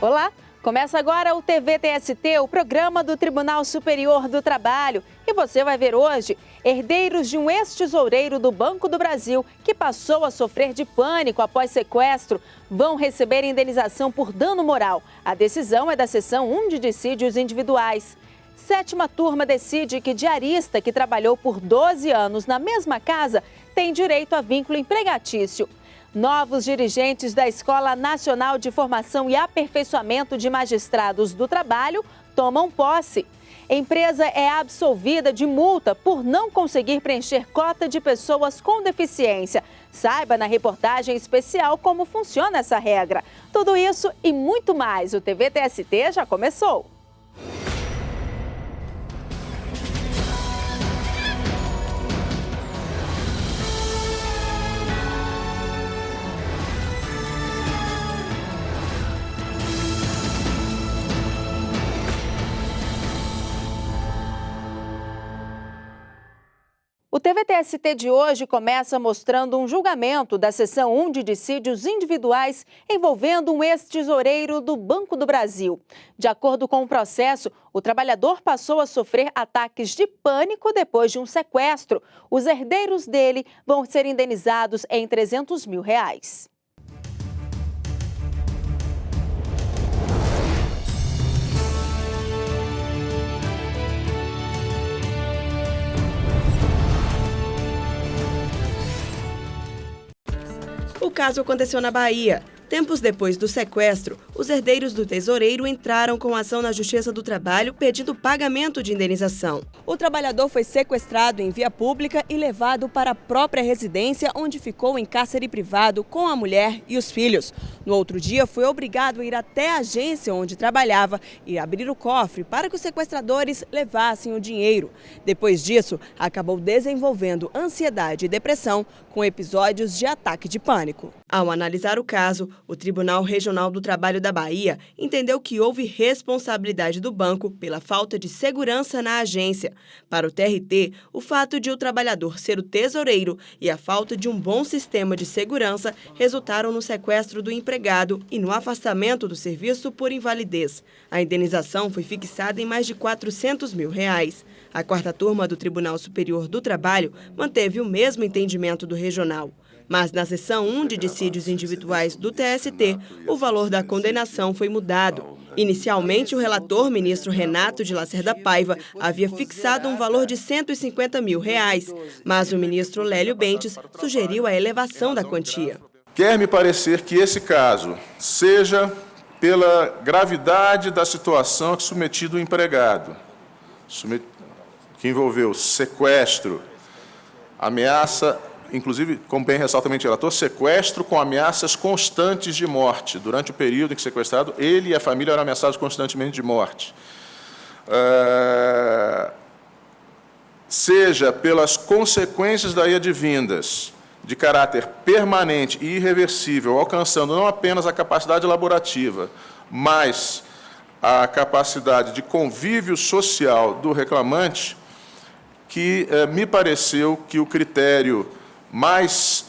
Olá, começa agora o TVTST, o programa do Tribunal Superior do Trabalho. E você vai ver hoje herdeiros de um ex-tesoureiro do Banco do Brasil que passou a sofrer de pânico após sequestro vão receber indenização por dano moral. A decisão é da seção 1 de dissídios individuais. Sétima turma decide que diarista que trabalhou por 12 anos na mesma casa tem direito a vínculo empregatício. Novos dirigentes da Escola Nacional de Formação e Aperfeiçoamento de Magistrados do Trabalho tomam posse. Empresa é absolvida de multa por não conseguir preencher cota de pessoas com deficiência. Saiba na reportagem especial como funciona essa regra. Tudo isso e muito mais. O TVTST já começou. O TVTST de hoje começa mostrando um julgamento da seção 1 de dissídios individuais envolvendo um ex-tesoureiro do Banco do Brasil. De acordo com o processo, o trabalhador passou a sofrer ataques de pânico depois de um sequestro. Os herdeiros dele vão ser indenizados em R$300 mil. O caso aconteceu na Bahia. Tempos depois do sequestro, os herdeiros do tesoureiro entraram com ação na Justiça do Trabalho pedindo pagamento de indenização. O trabalhador foi sequestrado em via pública e levado para a própria residência, onde ficou em cárcere privado com a mulher e os filhos. No outro dia, foi obrigado a ir até a agência onde trabalhava e abrir o cofre para que os sequestradores levassem o dinheiro. Depois disso, acabou desenvolvendo ansiedade e depressão com episódios de ataque de pânico. Ao analisar o caso, o Tribunal Regional do Trabalho da Bahia entendeu que houve responsabilidade do banco pela falta de segurança na agência. Para o TRT, o fato de o trabalhador ser o tesoureiro e a falta de um bom sistema de segurança resultaram no sequestro do empregado e no afastamento do serviço por invalidez. A indenização foi fixada em mais de R$400 mil. A quarta turma do Tribunal Superior do Trabalho manteve o mesmo entendimento do regional. Mas na seção 1 de dissídios individuais do TST, o valor da condenação foi mudado. Inicialmente, o relator, ministro Renato de Lacerda Paiva, havia fixado um valor de R$150 mil, mas o ministro Lélio Bentes sugeriu a elevação da quantia. Quer me parecer que esse caso seja pela gravidade da situação que submetido o empregado, que envolveu sequestro, ameaça, inclusive, como bem ressalta o relator, sequestro com ameaças constantes de morte. Durante o período em que sequestrado, ele e a família eram ameaçados constantemente de morte. Seja pelas consequências daí advindas, de caráter permanente e irreversível, alcançando não apenas a capacidade elaborativa, mas a capacidade de convívio social do reclamante, que me pareceu que o critério mais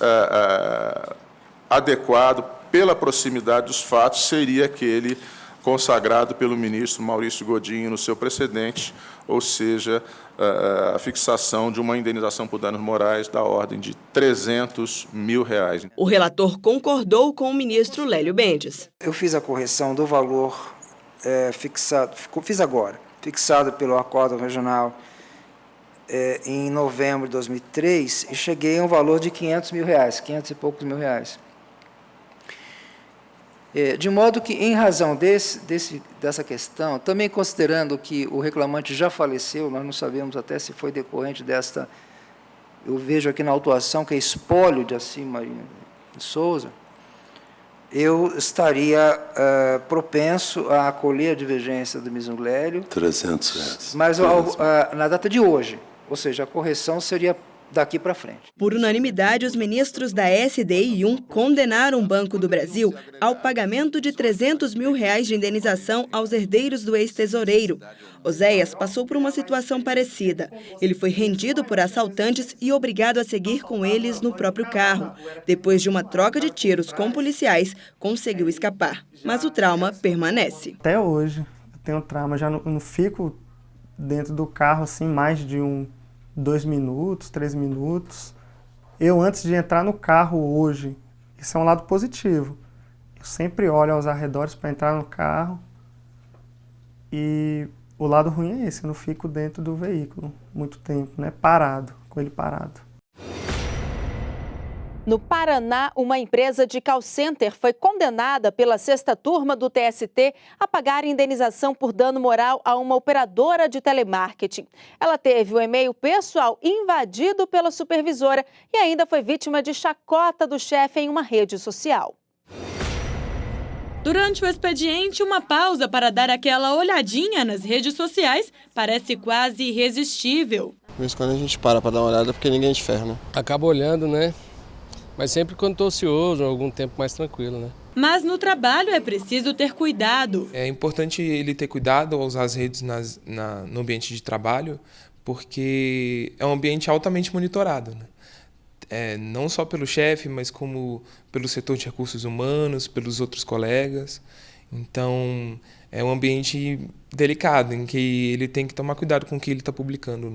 adequado pela proximidade dos fatos seria aquele consagrado pelo ministro Maurício Godinho no seu precedente, ou seja, a fixação de uma indenização por danos morais da ordem de R$300 mil. O relator concordou com o ministro Lélio Bentes. Eu fiz a correção do valor fixado pelo Acordo Regional em novembro de 2003 e cheguei a um valor de R$500 mil, 500 e poucos mil. De modo que, em razão dessa questão, também considerando que o reclamante já faleceu, nós não sabemos até se foi decorrente desta, eu vejo aqui na autuação que é espólio de Assis Maria de Souza, eu estaria propenso a acolher a divergência do ministro Lélio. R$300. Mas na data de hoje, ou seja, a correção seria daqui para frente. Por unanimidade, os ministros da SDI1 condenaram o Banco do Brasil ao pagamento de R$300 mil de indenização aos herdeiros do ex-tesoureiro. Oséias passou por uma situação parecida. Ele foi rendido por assaltantes e obrigado a seguir com eles no próprio carro. Depois de uma troca de tiros com policiais, conseguiu escapar. Mas o trauma permanece. Até hoje, eu tenho trauma. Já não fico dentro do carro assim mais de 2 minutos, 3 minutos. Eu, antes de entrar no carro hoje, isso é um lado positivo. Eu sempre olho aos arredores para entrar no carro e o lado ruim é esse, eu não fico dentro do veículo muito tempo, né? Parado, com ele parado. No Paraná, uma empresa de call center foi condenada pela 6ª turma do TST a pagar indenização por dano moral a uma operadora de telemarketing. Ela teve o e-mail pessoal invadido pela supervisora e ainda foi vítima de chacota do chefe em uma rede social. Durante o expediente, uma pausa para dar aquela olhadinha nas redes sociais parece quase irresistível. Mas quando a gente para dar uma olhada, porque ninguém é de ferro, né? Acaba olhando, né? Mas sempre quando estou ocioso, algum tempo mais tranquilo, né? Mas no trabalho é preciso ter cuidado. É importante ele ter cuidado ao usar as redes no ambiente de trabalho, porque é um ambiente altamente monitorado, né? Não só pelo chefe, mas como pelo setor de recursos humanos, pelos outros colegas. Então, é um ambiente delicado, em que ele tem que tomar cuidado com o que ele está publicando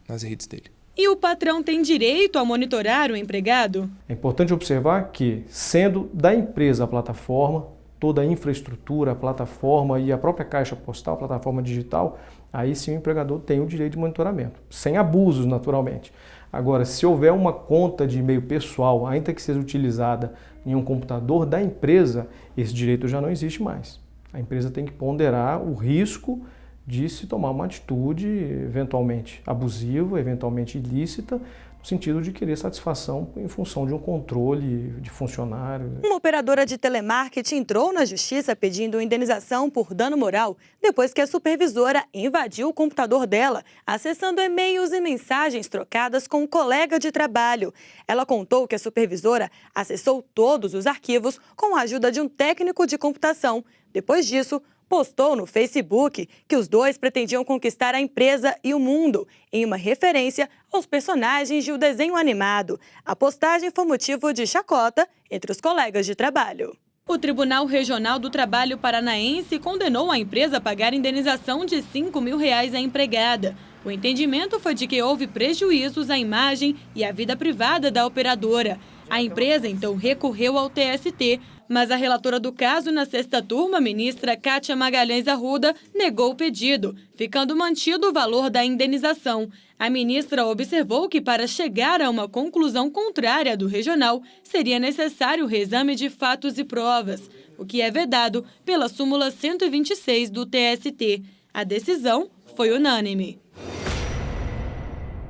nas redes dele. E o patrão tem direito a monitorar o empregado? É importante observar que, sendo da empresa a plataforma, toda a infraestrutura, a plataforma e a própria caixa postal, a plataforma digital, aí sim o empregador tem o direito de monitoramento, sem abusos, naturalmente. Agora, se houver uma conta de e-mail pessoal, ainda que seja utilizada em um computador da empresa, esse direito já não existe mais. A empresa tem que ponderar o risco de se tomar uma atitude eventualmente abusiva, eventualmente ilícita, no sentido de querer satisfação em função de um controle de funcionário. Uma operadora de telemarketing entrou na justiça pedindo indenização por dano moral depois que a supervisora invadiu o computador dela, acessando e-mails e mensagens trocadas com um colega de trabalho. Ela contou que a supervisora acessou todos os arquivos com a ajuda de um técnico de computação. Depois disso, postou no Facebook que os dois pretendiam conquistar a empresa e o mundo, em uma referência aos personagens de um desenho animado. A postagem foi motivo de chacota entre os colegas de trabalho. O Tribunal Regional do Trabalho Paranaense condenou a empresa a pagar indenização de R$5 mil à empregada. O entendimento foi de que houve prejuízos à imagem e à vida privada da operadora. A empresa, então, recorreu ao TST, mas a relatora do caso na 6ª turma, ministra Kátia Magalhães Arruda, negou o pedido, ficando mantido o valor da indenização. A ministra observou que para chegar a uma conclusão contrária do regional, seria necessário o reexame de fatos e provas, o que é vedado pela súmula 126 do TST. A decisão foi unânime.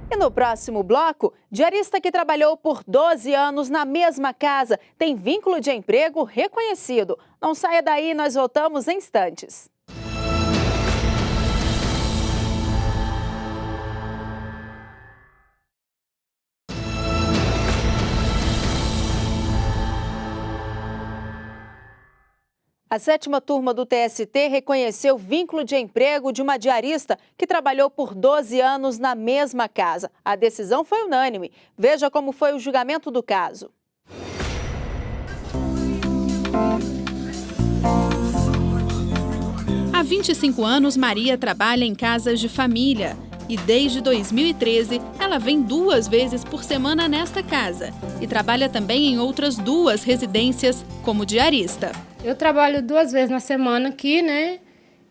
E no próximo bloco, diarista que trabalhou por 12 anos na mesma casa tem vínculo de emprego reconhecido. Não saia daí, nós voltamos em instantes. A 7ª turma do TST reconheceu vínculo de emprego de uma diarista que trabalhou por 12 anos na mesma casa. A decisão foi unânime. Veja como foi o julgamento do caso. Há 25 anos, Maria trabalha em casas de família. E desde 2013, ela vem 2 vezes por semana nesta casa. E trabalha também em outras 2 residências como diarista. Eu trabalho 2 vezes na semana aqui, né?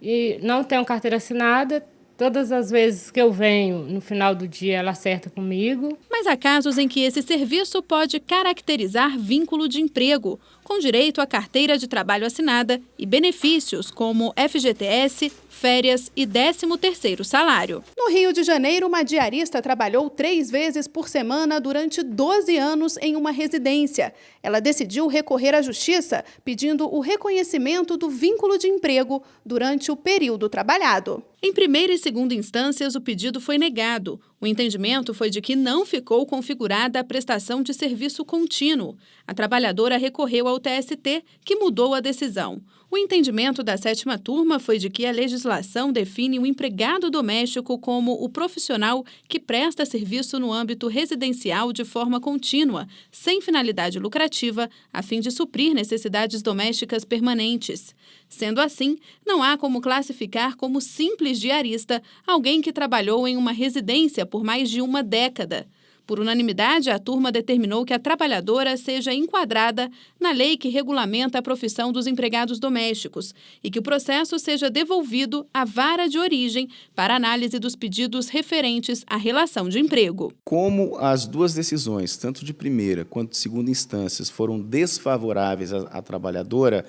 E não tenho carteira assinada. Todas as vezes que eu venho, no final do dia, ela acerta comigo. Mas há casos em que esse serviço pode caracterizar vínculo de emprego, com direito à carteira de trabalho assinada e benefícios como FGTS, férias e 13º salário. No Rio de Janeiro, uma diarista trabalhou 3 vezes por semana durante 12 anos em uma residência. Ela decidiu recorrer à justiça, pedindo o reconhecimento do vínculo de emprego durante o período trabalhado. Em primeira e segunda instâncias, o pedido foi negado. O entendimento foi de que não ficou configurada a prestação de serviço contínuo. A trabalhadora recorreu ao TST, que mudou a decisão. O entendimento da 7ª turma foi de que a legislação define o empregado doméstico como o profissional que presta serviço no âmbito residencial de forma contínua, sem finalidade lucrativa, a fim de suprir necessidades domésticas permanentes. Sendo assim, não há como classificar como simples diarista alguém que trabalhou em uma residência por mais de uma década. Por unanimidade, a turma determinou que a trabalhadora seja enquadrada na lei que regulamenta a profissão dos empregados domésticos e que o processo seja devolvido à vara de origem para análise dos pedidos referentes à relação de emprego. Como as duas decisões, tanto de primeira quanto de segunda instâncias, foram desfavoráveis à trabalhadora,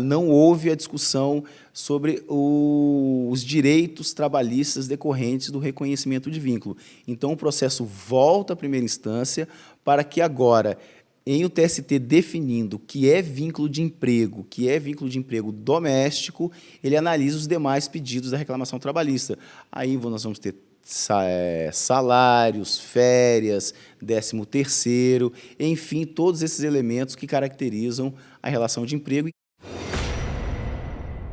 não houve a discussão sobre os direitos trabalhistas decorrentes do reconhecimento de vínculo. Então, o processo volta à primeira instância para que agora, em o TST definindo o que é vínculo de emprego doméstico, ele analisa os demais pedidos da reclamação trabalhista. Aí nós vamos ter salários, férias, 13º, enfim, todos esses elementos que caracterizam a relação de emprego.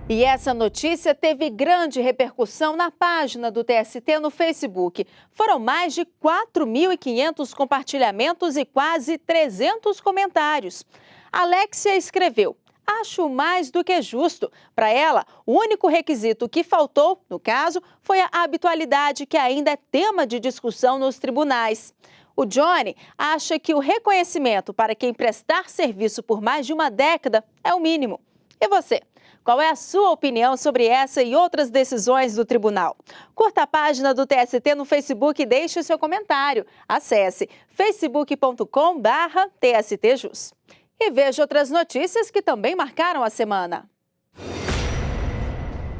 E essa notícia teve grande repercussão na página do TST no Facebook. Foram mais de 4.500 compartilhamentos e quase 300 comentários. Alexia escreveu: acho mais do que justo. Para ela, o único requisito que faltou, no caso, foi a habitualidade, que ainda é tema de discussão nos tribunais. O Johnny acha que o reconhecimento para quem prestar serviço por mais de uma década é o mínimo. E você? Qual é a sua opinião sobre essa e outras decisões do tribunal? Curta a página do TST no Facebook e deixe o seu comentário. Acesse facebook.com/TSTJus. E veja outras notícias que também marcaram a semana.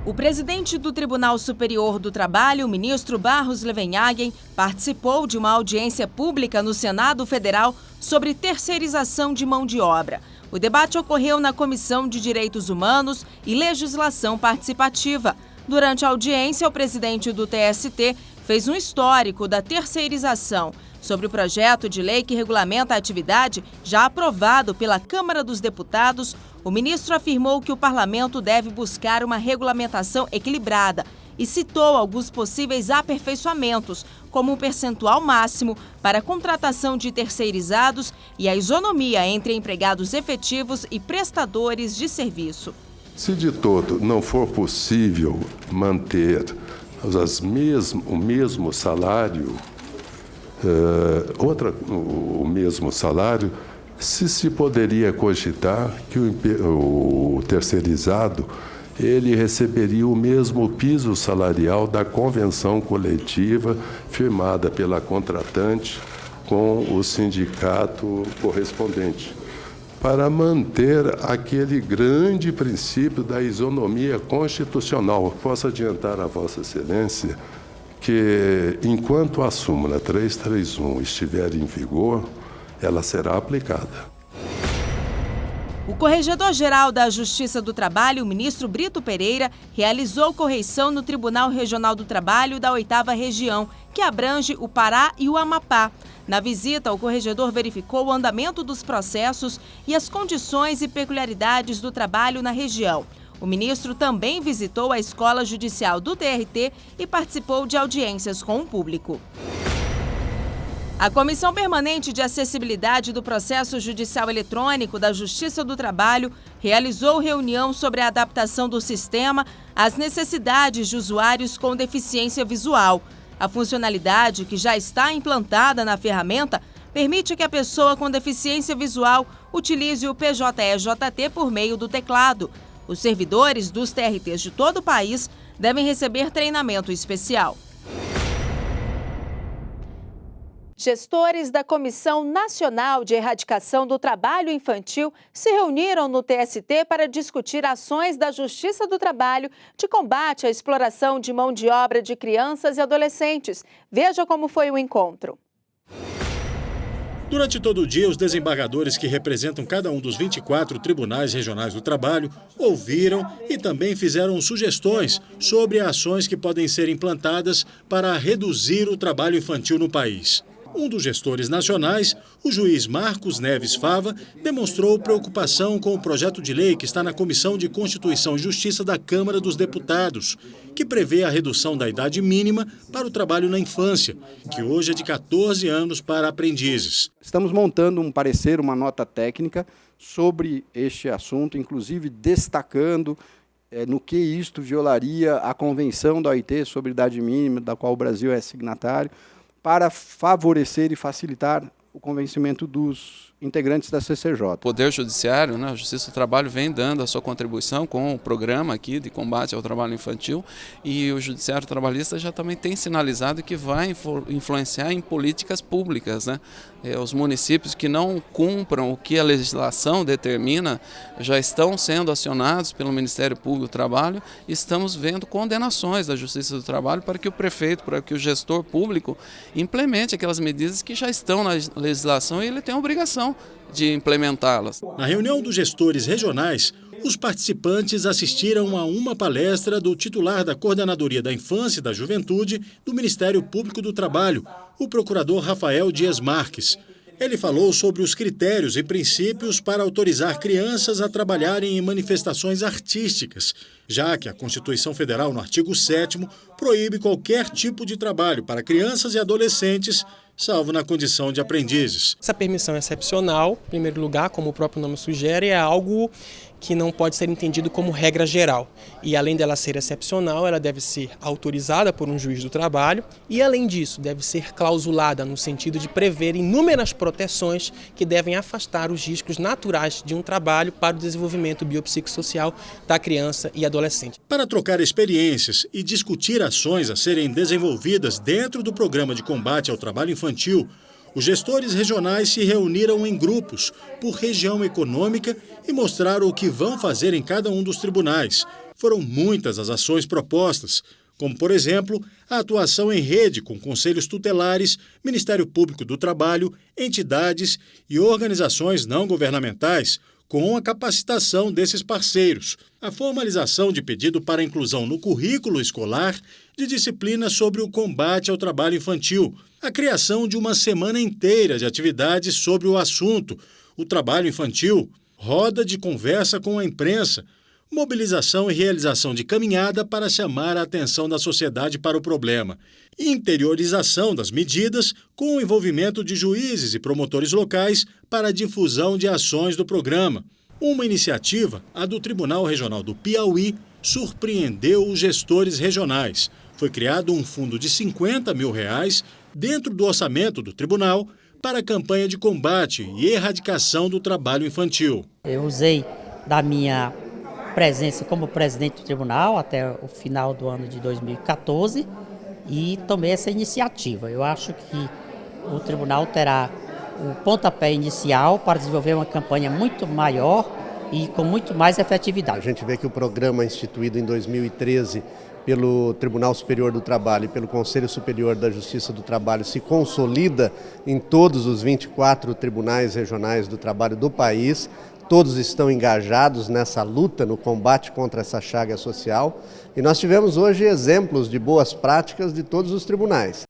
O presidente do Tribunal Superior do Trabalho, o ministro Barros Levenhagen, participou de uma audiência pública no Senado Federal sobre terceirização de mão de obra. O debate ocorreu na Comissão de Direitos Humanos e Legislação Participativa. Durante a audiência, o presidente do TST fez um histórico da terceirização sobre o projeto de lei que regulamenta a atividade já aprovado pela Câmara dos Deputados. O ministro afirmou que o parlamento deve buscar uma regulamentação equilibrada e citou alguns possíveis aperfeiçoamentos, como o percentual máximo para a contratação de terceirizados e a isonomia entre empregados efetivos e prestadores de serviço. Se de todo não for possível manter o mesmo salário, o mesmo salário, se poderia cogitar que o terceirizado ele receberia o mesmo piso salarial da convenção coletiva firmada pela contratante com o sindicato correspondente, para manter aquele grande princípio da isonomia constitucional. Posso adiantar a Vossa Excelência que, enquanto a súmula 331 estiver em vigor, ela será aplicada. O Corregedor-Geral da Justiça do Trabalho, o ministro Brito Pereira, realizou correição no Tribunal Regional do Trabalho da 8ª Região, que abrange o Pará e o Amapá. Na visita, o corregedor verificou o andamento dos processos e as condições e peculiaridades do trabalho na região. O ministro também visitou a Escola Judicial do TRT e participou de audiências com o público. A Comissão Permanente de Acessibilidade do Processo Judicial Eletrônico da Justiça do Trabalho realizou reunião sobre a adaptação do sistema às necessidades de usuários com deficiência visual. A funcionalidade, que já está implantada na ferramenta, permite que a pessoa com deficiência visual utilize o PJE-JT por meio do teclado. Os servidores dos TRTs de todo o país devem receber treinamento especial. Gestores da Comissão Nacional de Erradicação do Trabalho Infantil se reuniram no TST para discutir ações da Justiça do Trabalho de combate à exploração de mão de obra de crianças e adolescentes. Veja como foi o encontro. Durante todo o dia, os desembargadores que representam cada um dos 24 tribunais regionais do trabalho ouviram e também fizeram sugestões sobre ações que podem ser implantadas para reduzir o trabalho infantil no país. Um dos gestores nacionais, o juiz Marcos Neves Fava, demonstrou preocupação com o projeto de lei que está na Comissão de Constituição e Justiça da Câmara dos Deputados, que prevê a redução da idade mínima para o trabalho na infância, que hoje é de 14 anos para aprendizes. Estamos montando um parecer, uma nota técnica sobre este assunto, inclusive destacando no que isto violaria a Convenção da OIT sobre idade mínima, da qual o Brasil é signatário, para favorecer e facilitar o convencimento dos integrantes da CCJ. O Poder Judiciário, a Justiça do Trabalho, vem dando a sua contribuição com o programa aqui de combate ao trabalho infantil, e o Judiciário Trabalhista já também tem sinalizado que vai influenciar em políticas públicas, Os municípios que não cumpram o que a legislação determina já estão sendo acionados pelo Ministério Público do Trabalho, e estamos vendo condenações da Justiça do Trabalho para que o prefeito, para que o gestor público implemente aquelas medidas que já estão na legislação e ele tem a obrigação de implementá-las. Na reunião dos gestores regionais, os participantes assistiram a uma palestra do titular da Coordenadoria da Infância e da Juventude do Ministério Público do Trabalho, o procurador Rafael Dias Marques. Ele falou sobre os critérios e princípios para autorizar crianças a trabalharem em manifestações artísticas, já que a Constituição Federal, no artigo 7º, proíbe qualquer tipo de trabalho para crianças e adolescentes, salvo na condição de aprendizes. Essa permissão é excepcional, em primeiro lugar, como o próprio nome sugere, é algo que não pode ser entendido como regra geral. E além dela ser excepcional, ela deve ser autorizada por um juiz do trabalho e, além disso, deve ser clausulada no sentido de prever inúmeras proteções que devem afastar os riscos naturais de um trabalho para o desenvolvimento biopsicossocial da criança e adolescente. Para trocar experiências e discutir ações a serem desenvolvidas dentro do programa de combate ao trabalho infantil, os gestores regionais se reuniram em grupos por região econômica e mostraram o que vão fazer em cada um dos tribunais. Foram muitas as ações propostas, como, por exemplo, a atuação em rede com conselhos tutelares, Ministério Público do Trabalho, entidades e organizações não governamentais, com a capacitação desses parceiros, a formalização de pedido para inclusão no currículo escolar de disciplinas sobre o combate ao trabalho infantil, a criação de uma semana inteira de atividades sobre o assunto, o trabalho infantil, roda de conversa com a imprensa, mobilização e realização de caminhada para chamar a atenção da sociedade para o problema, interiorização das medidas com o envolvimento de juízes e promotores locais para a difusão de ações do programa. Uma iniciativa, a do Tribunal Regional do Piauí, surpreendeu os gestores regionais. Foi criado um fundo de R$50 mil dentro do orçamento do tribunal para a campanha de combate e erradicação do trabalho infantil. Eu usei da minha presença como presidente do tribunal até o final do ano de 2014 e tomei essa iniciativa. Eu acho que o tribunal terá o pontapé inicial para desenvolver uma campanha muito maior e com muito mais efetividade. A gente vê que o programa instituído em 2013 pelo Tribunal Superior do Trabalho e pelo Conselho Superior da Justiça do Trabalho se consolida em todos os 24 tribunais regionais do trabalho do país. Todos estão engajados nessa luta, no combate contra essa chaga social. E nós tivemos hoje exemplos de boas práticas de todos os tribunais.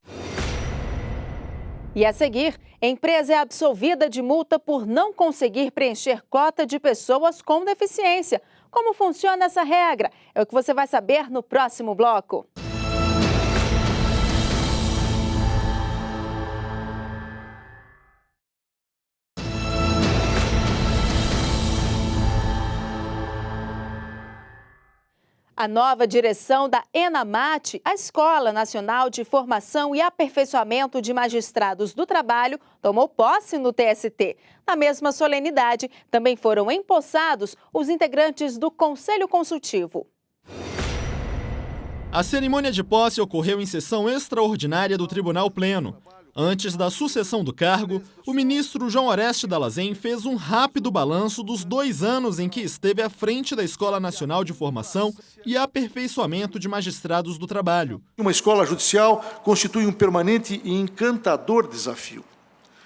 E a seguir, a empresa é absolvida de multa por não conseguir preencher cota de pessoas com deficiência. Como funciona essa regra? É o que você vai saber no próximo bloco. A nova direção da ENAMAT, a Escola Nacional de Formação e Aperfeiçoamento de Magistrados do Trabalho, tomou posse no TST. Na mesma solenidade, também foram empossados os integrantes do Conselho Consultivo. A cerimônia de posse ocorreu em sessão extraordinária do Tribunal Pleno. Antes da sucessão do cargo, o ministro João Oreste Dallazen fez um rápido balanço dos 2 anos em que esteve à frente da Escola Nacional de Formação e Aperfeiçoamento de Magistrados do Trabalho. Uma escola judicial constitui um permanente e encantador desafio.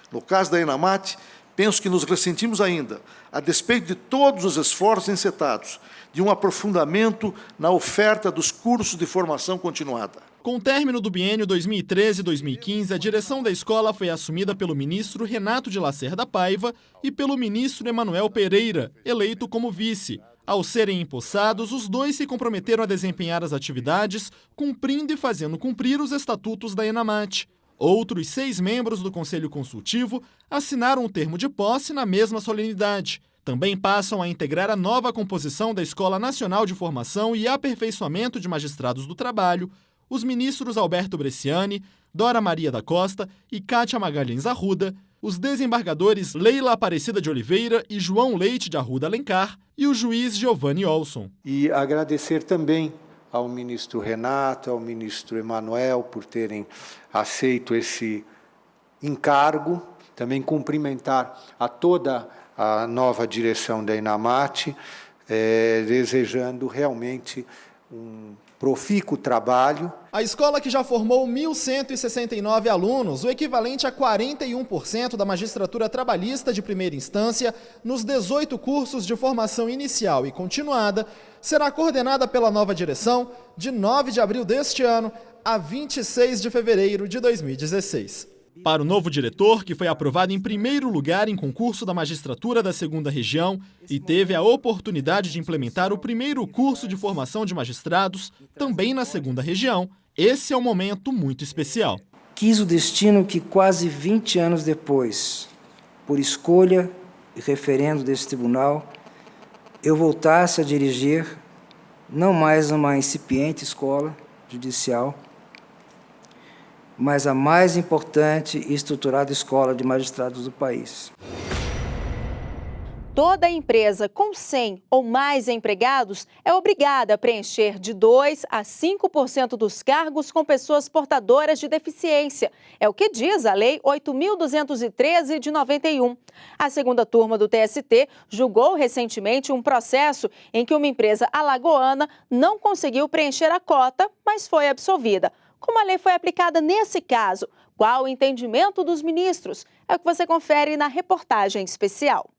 No caso da ENAMAT, penso que nos ressentimos ainda, a despeito de todos os esforços encetados, de um aprofundamento na oferta dos cursos de formação continuada. Com o término do biênio 2013-2015, a direção da escola foi assumida pelo ministro Renato de Lacerda Paiva e pelo ministro Emanuel Pereira, eleito como vice. Ao serem empossados, os dois se comprometeram a desempenhar as atividades, cumprindo e fazendo cumprir os estatutos da ENAMAT. Outros 6 membros do Conselho Consultivo assinaram o termo de posse na mesma solenidade. Também passam a integrar a nova composição da Escola Nacional de Formação e Aperfeiçoamento de Magistrados do Trabalho, os ministros Alberto Bresciani, Dora Maria da Costa e Cátia Magalhães Arruda, os desembargadores Leila Aparecida de Oliveira e João Leite de Arruda Alencar e o juiz Giovanni Olson. E agradecer também ao ministro Renato, ao ministro Emanuel por terem aceito esse encargo, também cumprimentar a toda a nova direção da ENAMAT, desejando realmente um profícuo trabalho. A escola, que já formou 1.169 alunos, o equivalente a 41% da magistratura trabalhista de primeira instância, nos 18 cursos de formação inicial e continuada, será coordenada pela nova direção de 9 de abril deste ano a 26 de fevereiro de 2016. Para o novo diretor, que foi aprovado em primeiro lugar em concurso da magistratura da 2ª Região e teve a oportunidade de implementar o primeiro curso de formação de magistrados, também na 2ª Região, esse é um momento muito especial. Quis o destino que quase 20 anos depois, por escolha e referendo desse tribunal, eu voltasse a dirigir não mais uma incipiente escola judicial, mas a mais importante e estruturada escola de magistrados do país. Toda empresa com 100 ou mais empregados é obrigada a preencher de 2% a 5% dos cargos com pessoas portadoras de deficiência. É o que diz a Lei 8.213 de 91. A 2ª turma do TST julgou recentemente um processo em que uma empresa alagoana não conseguiu preencher a cota, mas foi absolvida. Como a lei foi aplicada nesse caso? Qual o entendimento dos ministros? É o que você confere na reportagem especial.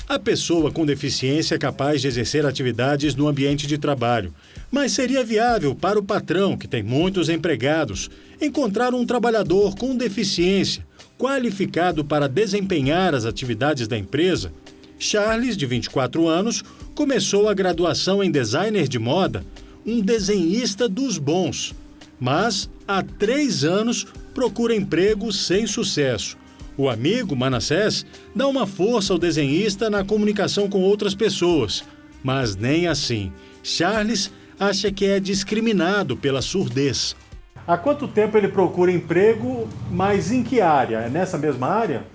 A pessoa com deficiência é capaz de exercer atividades no ambiente de trabalho, mas seria viável para o patrão, que tem muitos empregados, encontrar um trabalhador com deficiência, qualificado para desempenhar as atividades da empresa? Charles, de 24 anos, começou a graduação em designer de moda, um desenhista dos bons. Mas, há 3 anos, procura emprego sem sucesso. O amigo, Manassés, dá uma força ao desenhista na comunicação com outras pessoas. Mas nem assim. Charles acha que é discriminado pela surdez. Há quanto tempo ele procura emprego, mas em que área? É nessa mesma área?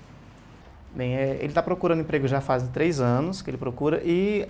Bem, ele está procurando emprego já faz 3 anos que ele procura e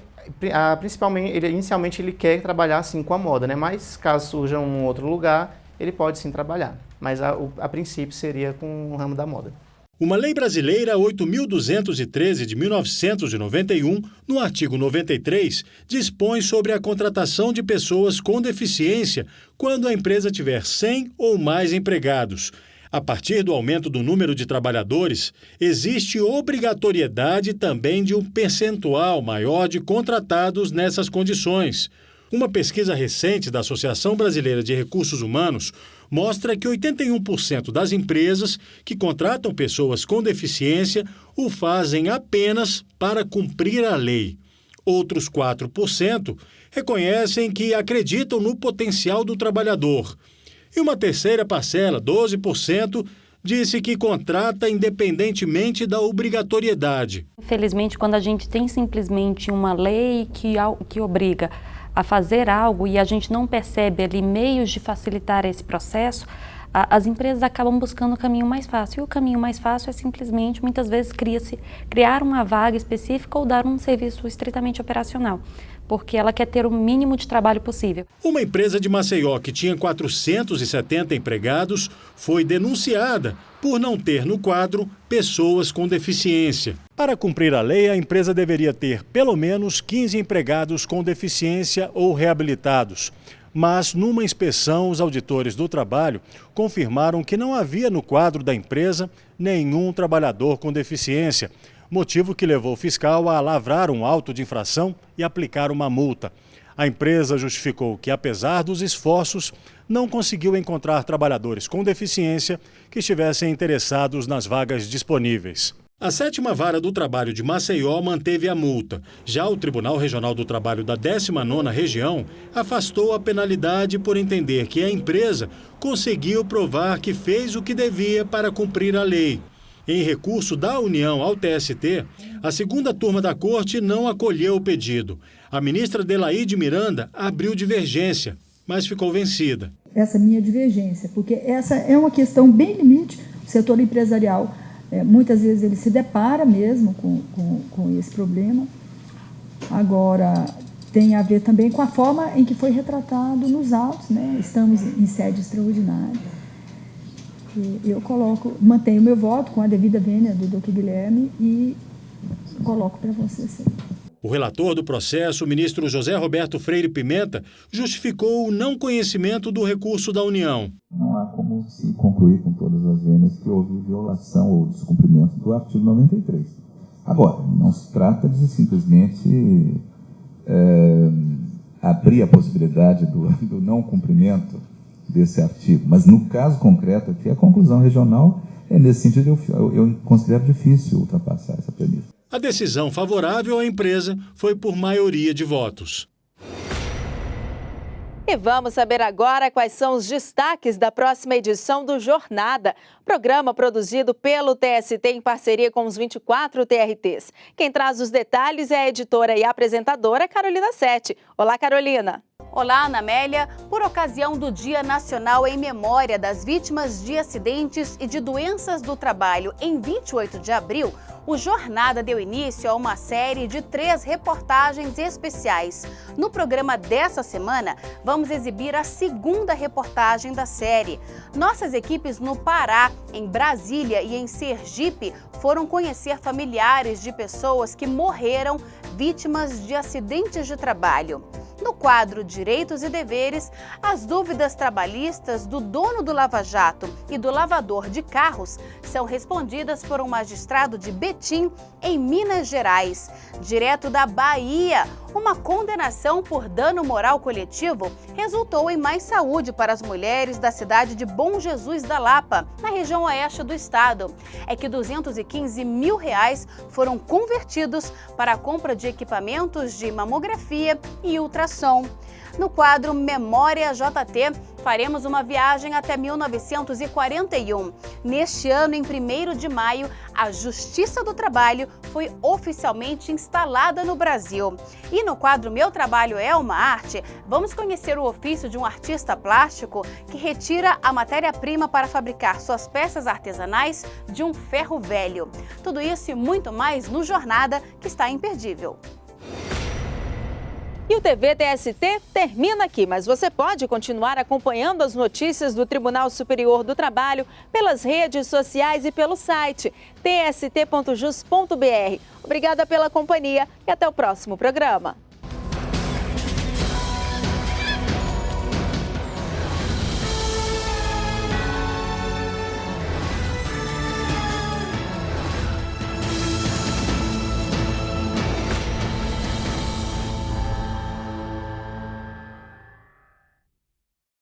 principalmente, inicialmente ele quer trabalhar assim com a moda, né? Mas caso surja um outro lugar, ele pode sim trabalhar. Mas a princípio seria com o ramo da moda. Uma lei brasileira 8.213 de 1991, no artigo 93, dispõe sobre a contratação de pessoas com deficiência quando a empresa tiver 100 ou mais empregados. A partir do aumento do número de trabalhadores, existe obrigatoriedade também de um percentual maior de contratados nessas condições. Uma pesquisa recente da Associação Brasileira de Recursos Humanos mostra que 81% das empresas que contratam pessoas com deficiência o fazem apenas para cumprir a lei. Outros 4% reconhecem que acreditam no potencial do trabalhador. E uma terceira parcela, 12%, disse que contrata independentemente da obrigatoriedade. Infelizmente, quando a gente tem simplesmente uma lei que obriga a fazer algo e a gente não percebe ali meios de facilitar esse processo, as empresas acabam buscando o caminho mais fácil. E o caminho mais fácil é simplesmente, muitas vezes, criar uma vaga específica ou dar um serviço estritamente operacional. porque ela quer ter o mínimo de trabalho possível. Uma empresa de Maceió que tinha 470 empregados foi denunciada por não ter no quadro pessoas com deficiência. Para cumprir a lei, a empresa deveria ter pelo menos 15 empregados com deficiência ou reabilitados. Mas, numa inspeção, os auditores do trabalho confirmaram que não havia no quadro da empresa nenhum trabalhador com deficiência, motivo que levou o fiscal a lavrar um auto de infração e aplicar uma multa. A empresa justificou que, apesar dos esforços, não conseguiu encontrar trabalhadores com deficiência que estivessem interessados nas vagas disponíveis. A 7ª Vara do Trabalho de Maceió manteve a multa. Já o Tribunal Regional do Trabalho da 19ª Região afastou a penalidade por entender que a empresa conseguiu provar que fez o que devia para cumprir a lei. Em recurso da União ao TST, a 2ª turma da Corte não acolheu o pedido. A ministra Adelaide Miranda abriu divergência, mas ficou vencida. Essa minha divergência, porque essa é uma questão bem limite. O setor empresarial, muitas vezes ele se depara mesmo com esse problema. Agora, tem a ver também com a forma em que foi retratado nos autos, né? Estamos em sede extraordinária. Eu mantenho meu voto com a devida vênia do Dr. Guilherme e coloco para vocês. O relator do processo, o ministro José Roberto Freire Pimenta, justificou o não conhecimento do recurso da União. Não há como se concluir com todas as vênias que houve violação ou descumprimento do artigo 93. Agora, não se trata de simplesmente abrir a possibilidade do não cumprimento desse artigo, mas no caso concreto aqui, a conclusão regional é nesse sentido, eu considero difícil ultrapassar essa premissa. A decisão favorável à empresa foi por maioria de votos. E vamos saber agora quais são os destaques da próxima edição do Jornada, programa produzido pelo TST em parceria com os 24 TRTs. Quem traz os detalhes é a editora e apresentadora Carolina Sete. Olá, Carolina. Olá, Ana Amélia. Por ocasião do Dia Nacional em Memória das Vítimas de Acidentes e de Doenças do Trabalho, em 28 de abril, o Jornada deu início a uma série de 3 reportagens especiais. No programa dessa semana, vamos exibir a 2ª reportagem da série. Nossas equipes no Pará, em Brasília e em Sergipe foram conhecer familiares de pessoas que morreram vítimas de acidentes de trabalho. No quadro Direitos e Deveres, as dúvidas trabalhistas do dono do Lava Jato e do lavador de carros são respondidas por um magistrado de Betim, em Minas Gerais. Direto da Bahia, uma condenação por dano moral coletivo resultou em mais saúde para as mulheres da cidade de Bom Jesus da Lapa, na região oeste do estado. É que R$215 mil foram convertidos para a compra de equipamentos de mamografia e ultrassom. No quadro Memória JT, faremos uma viagem até 1941. Neste ano, em 1º de maio, a Justiça do Trabalho foi oficialmente instalada no Brasil. E no quadro Meu Trabalho é uma Arte, vamos conhecer o ofício de um artista plástico que retira a matéria-prima para fabricar suas peças artesanais de um ferro velho. Tudo isso e muito mais no Jornada, que está imperdível. E o TV TST termina aqui, mas você pode continuar acompanhando as notícias do Tribunal Superior do Trabalho pelas redes sociais e pelo site tst.jus.br. Obrigada pela companhia e até o próximo programa.